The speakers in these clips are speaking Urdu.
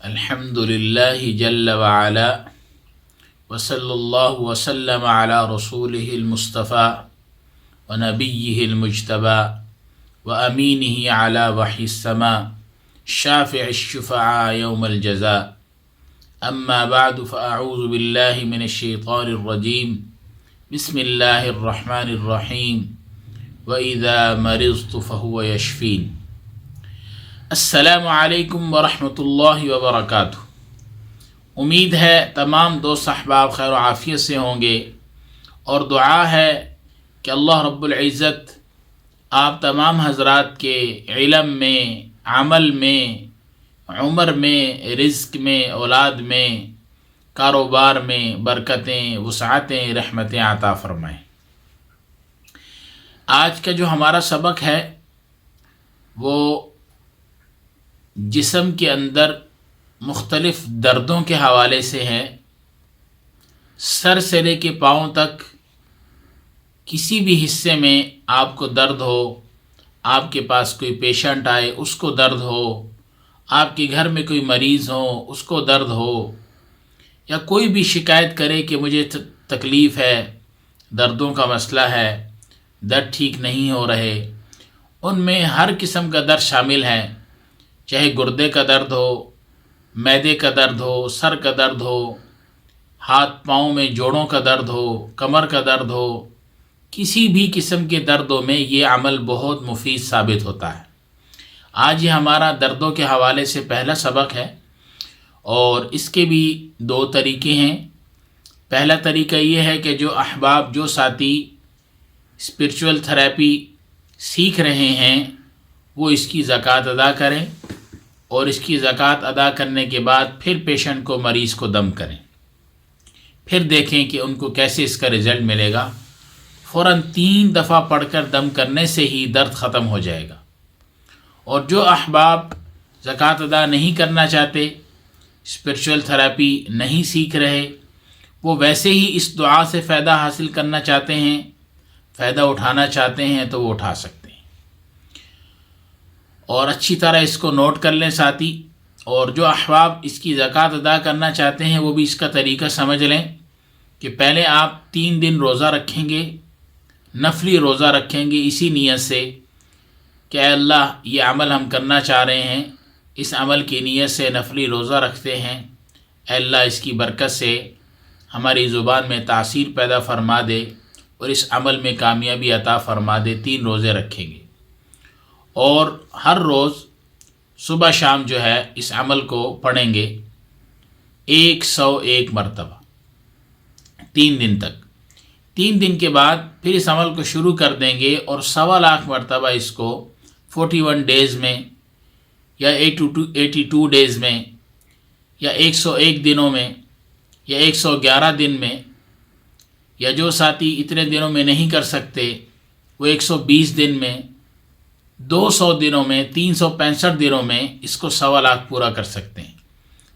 الحمدللہ جل وعلا وصلی اللہ وسلم علی رسولہ المصطفیٰ ونبیہ المجتبیٰ وامینہ علی وحی السماء شافع الشفعاء یوم الجزاء اما بعد فاعوذ باللہ من الشیطان الرجیم بسم اللہ الرحمن الرحیم وَإِذَا مَرِضْتُ فَهُوَ يَشْفِينِ۔ السلام علیکم ورحمۃ اللہ وبرکاتہ۔ امید ہے تمام دوست احباب خیر و عافیت سے ہوں گے، اور دعا ہے کہ اللہ رب العزت آپ تمام حضرات کے علم میں، عمل میں، عمر میں، رزق میں، اولاد میں، کاروبار میں برکتیں، وسعتیں، رحمتیں عطا فرمائیں۔ آج کا جو ہمارا سبق ہے وہ جسم کے اندر مختلف دردوں کے حوالے سے ہے۔ سر سے لے کے پاؤں تک کسی بھی حصے میں آپ کو درد ہو، آپ کے پاس کوئی پیشنٹ آئے اس کو درد ہو، آپ کے گھر میں کوئی مریض ہو اس کو درد ہو، یا کوئی بھی شکایت کرے کہ مجھے تکلیف ہے، دردوں کا مسئلہ ہے، درد ٹھیک نہیں ہو رہے، ان میں ہر قسم کا درد شامل ہے، چاہے گردے کا درد ہو، معدے کا درد ہو، سر کا درد ہو، ہاتھ پاؤں میں جوڑوں کا درد ہو، کمر کا درد ہو، کسی بھی قسم کے دردوں میں یہ عمل بہت مفید ثابت ہوتا ہے۔ آج یہ ہمارا دردوں کے حوالے سے پہلا سبق ہے، اور اس کے بھی دو طریقے ہیں۔ پہلا طریقہ یہ ہے کہ جو احباب، جو ساتھی اسپرچول تھراپی سیکھ رہے ہیں وہ اس کی زکوٰۃ ادا کریں، اور اس کی زکوٰۃ ادا کرنے کے بعد پھر پیشنٹ کو، مریض کو دم کریں، پھر دیکھیں کہ ان کو کیسے اس کا رزلٹ ملے گا۔ فوراً 3 دفعہ پڑھ کر دم کرنے سے ہی درد ختم ہو جائے گا۔ اور جو احباب زکوٰۃ ادا نہیں کرنا چاہتے، اسپرچول تھراپی نہیں سیکھ رہے، وہ ویسے ہی اس دعا سے فائدہ حاصل کرنا چاہتے ہیں، فائدہ اٹھانا چاہتے ہیں تو وہ اٹھا سکتے ہیں۔ اور اچھی طرح اس کو نوٹ کر لیں ساتھی، اور جو احباب اس کی زکوٰۃ ادا کرنا چاہتے ہیں وہ بھی اس کا طریقہ سمجھ لیں کہ پہلے آپ 3 دن روزہ رکھیں گے، نفلی روزہ رکھیں گے، اسی نیت سے کہ اے اللہ یہ عمل ہم کرنا چاہ رہے ہیں، اس عمل کی نیت سے نفلی روزہ رکھتے ہیں، اے اللہ اس کی برکت سے ہماری زبان میں تاثیر پیدا فرما دے اور اس عمل میں کامیابی عطا فرما دے۔ 3 روزے رکھیں گے، اور ہر روز صبح شام جو ہے اس عمل کو پڑھیں گے 101 مرتبہ 3 دن تک۔ 3 دن کے بعد پھر اس عمل کو شروع کر دیں گے، اور 1.25 لاکھ مرتبہ اس کو 41 ڈیز میں، یا 82 ڈیز میں، یا 101 دنوں میں، یا 111 دن میں، یا جو ساتھی اتنے دنوں میں نہیں کر سکتے وہ 120 دن میں، 200 دنوں میں، 365 دنوں میں اس کو 1.25 لاکھ پورا کر سکتے ہیں۔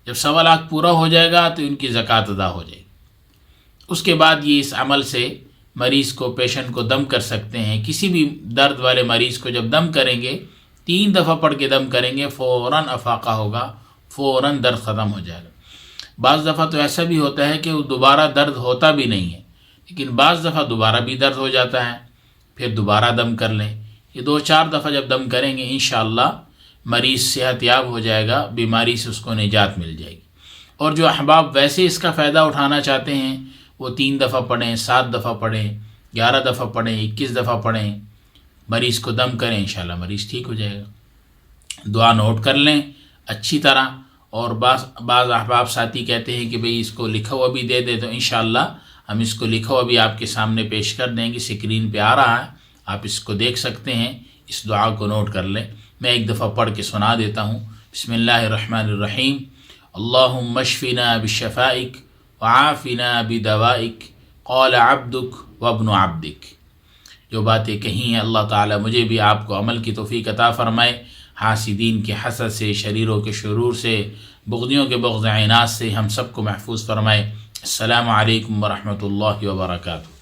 جب 1.25 لاکھ پورا ہو جائے گا تو ان کی زکوٰۃ ادا ہو جائے گی۔ اس کے بعد یہ اس عمل سے مریض کو، پیشنٹ کو دم کر سکتے ہیں۔ کسی بھی درد والے مریض کو جب دم کریں گے، 3 دفعہ پڑھ کے دم کریں گے، فوراً افاقہ ہوگا، فوراً درد ختم ہو جائے گا۔ بعض دفعہ تو ایسا بھی ہوتا ہے کہ وہ دوبارہ درد ہوتا بھی نہیں ہے، لیکن بعض دفعہ دوبارہ بھی درد ہو جاتا ہے، پھر دوبارہ دم کر لیں۔ یہ 2-4 دفعہ جب دم کریں گے انشاءاللہ مریض صحت یاب ہو جائے گا، بیماری سے اس کو نجات مل جائے گی۔ اور جو احباب ویسے اس کا فائدہ اٹھانا چاہتے ہیں وہ 3 دفعہ پڑھیں، 7 دفعہ پڑھیں، 11 دفعہ پڑھیں، 21 دفعہ پڑھیں، مریض کو دم کریں، انشاءاللہ مریض ٹھیک ہو جائے گا۔ دعا نوٹ کر لیں اچھی طرح۔ اور بعض احباب ساتھی کہتے ہیں کہ بھئی اس کو لکھا ہوا بھی دے دے، تو انشاءاللہ ہم اس کو لکھا ہوا بھی آپ کے سامنے پیش کر دیں گے، اسکرین پہ آ رہا ہے، آپ اس کو دیکھ سکتے ہیں، اس دعا کو نوٹ کر لیں۔ میں ایک دفعہ پڑھ کے سنا دیتا ہوں۔ بسم اللہ الرحمن الرحیم۔ اللہم اشفنا بشفائک وعافنا بدوائک قال عبدک وابن عبدک۔ جو باتیں کہیں ہیں اللہ تعالیٰ مجھے بھی آپ کو عمل کی توفیق عطا فرمائے، حاسدین کے حسد سے، شریروں کے شرور سے، بغضیوں کے بغض عناد سے ہم سب کو محفوظ فرمائے۔ السلام علیکم ورحمۃ اللہ وبرکاتہ۔